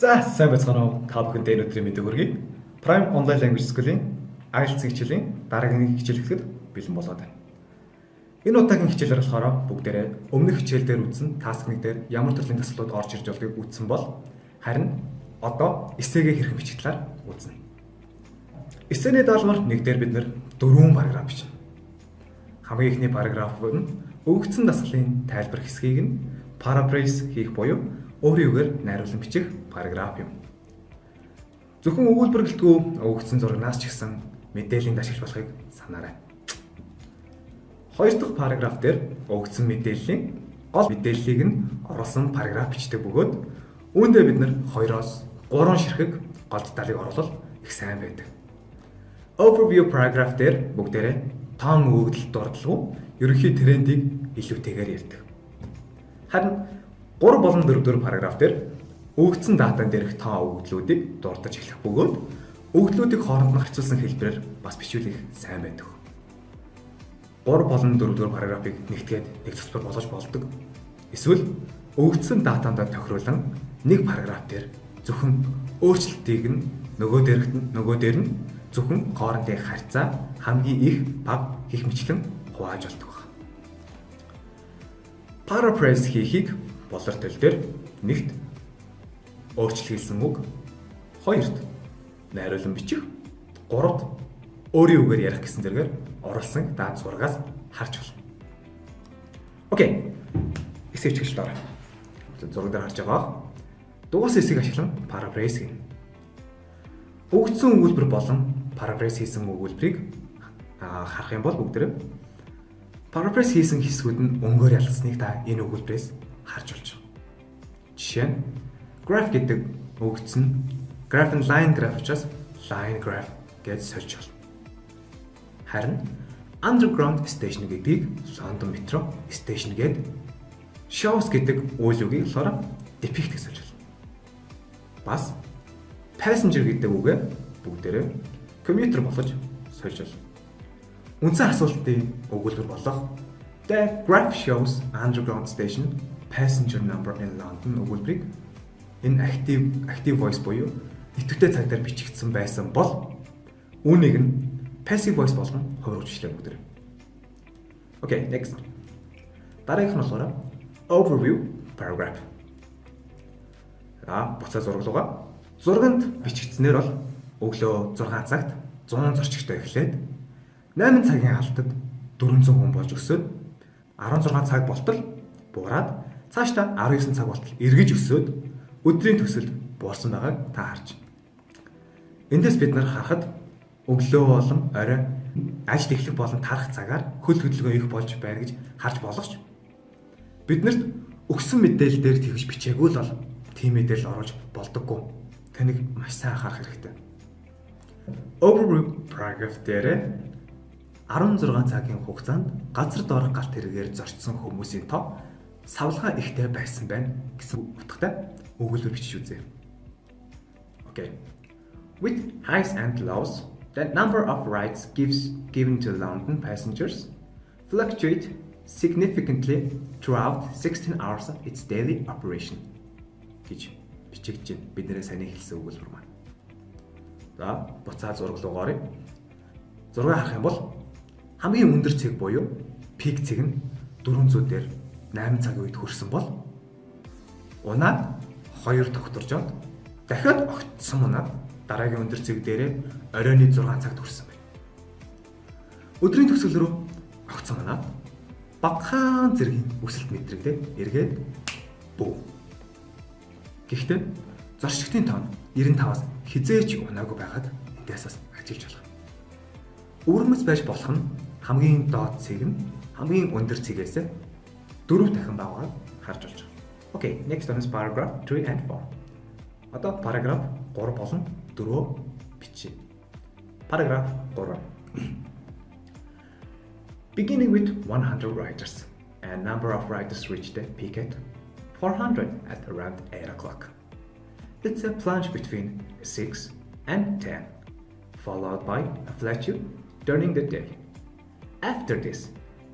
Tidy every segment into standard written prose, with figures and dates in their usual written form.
За сайн байцгаана уу? Та бүхэнд өнөөдрийн мэдээг хүргэе. Prime Online Language School-ийн IELTS хичээлийн дараагийн хичээл эхлэхэд бэлэн болоод байна. Энэ удаагийн хичээлээр болохоор бүгдээрээ өмнөх хичээлдээр үзсэн task 1 дээр ямар төрлийн дасгалууд орж ирж байгааг үзсэн бол харин одоо эсээгээ хэрхэн бичих талаар үзнэ. Эсээний даалгавар 1 дээр бид нэр 4 параграф бичнэ. Хамгийн ихний параграф нь өгөгдсөн дасгалын тайлбар хэсгийг нь paraphrase хийх буюу өөрийн үгээр найруулан бичих параграф юм. Зөвхөн өгүүлбэр гэлтгүй өгөгдсөн зурагнаас ч гэсэн мэдээллийн ашиглаж болохыг санаарай. Хоёр дахь параграф дээр өгөгдсөн мэдээллийн гол мэдээллийг нь оруулсан параграф бичдэг бөгөөд үүндээ бид нэр 2-оос 3 ширхэг гол деталийг оруулах их сайн байдаг. Overview paragraph дээр бүгдээрээ тоон өгөгдөлт дурдлаггүй ерөнхий трендийг илүүтэйгээр ярьдаг. Харин 3 болон 4 параграф дээр өгөгдсөн датан дээрх тоо өгөгдлүүдийг дурдж эхлэх бөгөөд өгөгдлүүдийг хооронд нь харьцуулсан хэлбэрээр бас бичүүлэх сайн байдаг. 3 болон 4 параграфыг нэгтгээд нэг цэцбэр болгож болдог. Эсвэл өгөгдсөн датанд тохируулан нэг параграф дээр зөвхөн өөрчлөлтийг нь нөгөө дээр нь зөвхөн хоорондын харьцаа хамгийн их бага хийх мэтлэн хувааж болдог. Paraphrase хийхийг болор төл дээр нэгт өөрчлөлт үг, хоёрт найруулан бичих, гуравт өөрийн үгээр ярих гэсэн зэргээр оруулсан даад зурагаас харж болно. Окей. Эсээ чиглэлд ороо. Зураг дээр харж байгаа. Дугаас эсийг ашиглан paraphrase хийнэ. Өгөгдсөн өгүүлбэр болон paraphrase хийсэн өгүүлбэрийг харах юм бол бүгдээ paraphrase хийсэн хэсгүүд нь өнгөөр ялцсныг та энэ өгүүлбэрээс харж болж байна. Жишээ нь graph гэдэг өгөгдсөн graph and line graph учраас line graph гэж сольж байна. Харин underground station гэдгийг London Metro station гэд shows гэдэг үйл үгийг болохоор depict гэж сольж байна. Бас passenger гэдэг үгээ бүгдээрээ commuter болгож сольж байна. Үндсэн асуултын өгүүлбэр болох The graph shows underground station passenger number in London өгүүлбэрийг энэ active voice буюу идэвхтэй цаг дээр бичигдсэн байсан бол үүнийг нь passive voice болгон хувиргуулжлаа бүгдээ. Okay, next. Дараагийнх нь болохоор overview paragraph. Буцаа зураг руугаа. Зурганд бичигдснээр бол өглөө 6 цагт 100 зорчигтой эхлээд 8 цагийн халтад 400 хүн болж өсөд 16 цаг болтол буураад цаашдаа 19 цаг болтол эргэж өсөд өдрийн төсөлд буурсан байгааг та харж байна. Эндээс бид нар харахад өглөө болон орой ажил эхлэх болон тарах цагаар хөл хөдөлгөөн их болж байна гэж харж болох ч биднэрт өгсөн мэдээлэл дээр тэгж бичээгүй л бол тийм мэдээлэл оруулж болдоггүй. Таныг маш сайн анхаарах хэрэгтэй. Overview paragraph дээр 16 цагийн хугацаанд газар доорх галт хэрэгээр зорчсон хүмүүсийн тоо савлгаа ихтэй байсан байна гэсэн утгатай өгүүлбэр бичиж үзье. Okay. With highs and lows, the number of rides given to London passengers fluctuate significantly throughout 16 hours of its daily operation. гэж бичигдэж байна. Бидний сайн хэлсэн өгүүлбэр маань. За, буцаа зураг руу оръё. Зургийг харах юм бол хамгийн өндөр цэг буюу пик цэг нь 400 дээр 8 цагийн үед хүрсэн бол унаад 2 тогтворжоод дахиад огтсон унаад дараагийн өндөр цэг дээрээ оройны 6 цагт хүрсэн байна. Өдрийн төгсгөл рүү огтсон унаад багахан зэргийн өсөлт мэдрэгдээд эргээд бүү. Гэхдээ зорчигчдын тоон 95-аас хизээч унаагүй байхад эндээс ажиглаж болох. Өвөрмөц байж болох нь хамгийн доод цэг нь хамгийн өндөр цэгээс 4 дахин багаар харж болж байгаа. Okay, next one is paragraph 3 and 4. Одоо параграф 3 болон 4 бичье. Paragraph 3. Beginning with 100 riders, and number of riders reached the peak at 400 at around 8 o'clock. It's a plunge between 6 and 10, followed by a plateau during the day. After this,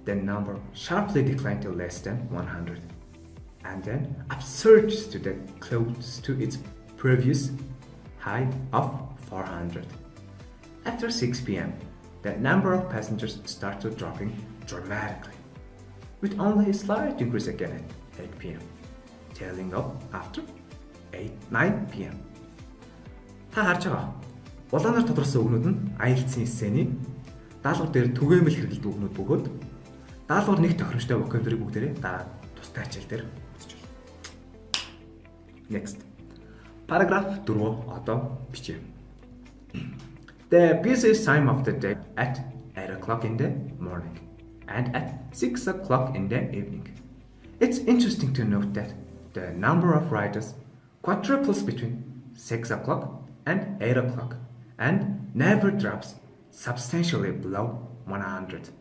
the number sharply declined to less than 100, and then upsurged to the close to its previous high of 400. After 6 p.m., the number of passengers starts dropping dramatically, with only a slight increase again at 8 p.m., tailing off after 9 p.m. Та харж байгаа. Улаанаар тодорхойлсон үгнүүд нь IELTS-ийн эссений даалгавар дээр түгээмэл хэрэглэдэг үгнүүд бөгөөд даалгавар нэг тохиромжтой vocabulary бүгдээрээ дараа тустай хичээл дээр үзэж байна. Next. Paragraph 4 одоо бичье. The busiest time of the day at 8 o'clock in the morning and at 6 o'clock in the evening. It's interesting to note that the number of riders quadruples between 6 o'clock and 8 o'clock and never drops substantially below 100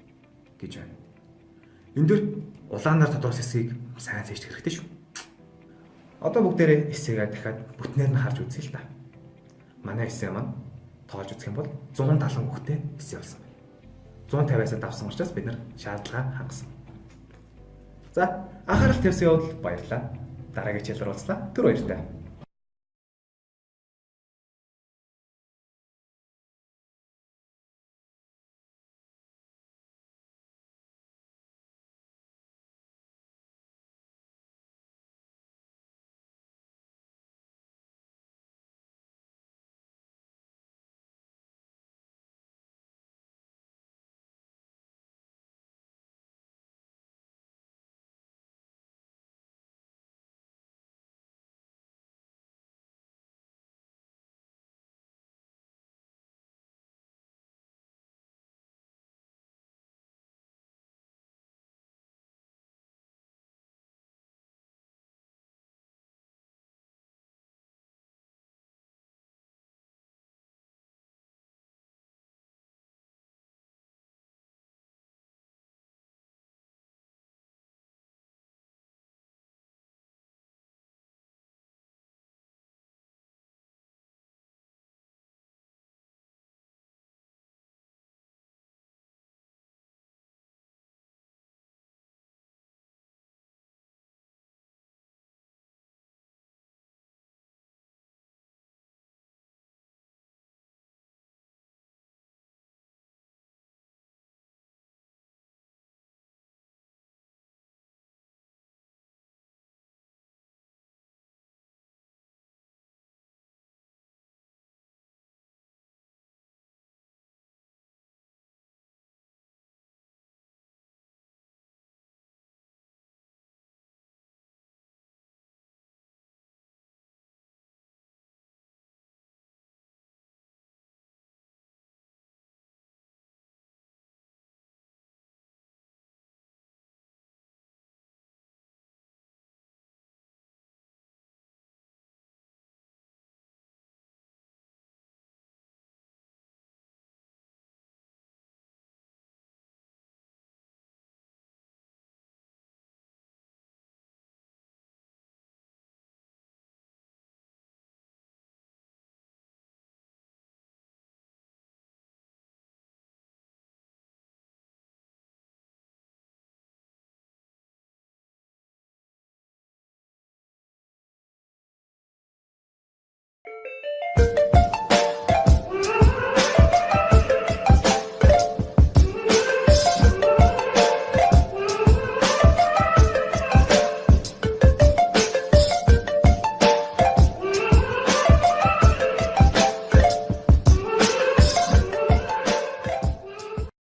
гэж байна. Энд дөр улаанаар тодорхойлсон эсэхийг сайн зэждэх хэрэгтэй шүү. Одоо бүгдээрээ эсэгээ дахиад бүтнээр нь харж үзье л да. Манай эсэ маань тоолж үзэх юм бол 170 хүүхдэд эсэ болсон байна. 150-аас давсан учраас бид нар шаардлага хангасан. За, анхаарал тавьсан явдал баярлалаа. Дараагийн хичээлээр уулзлаа. Түр баярлалаа.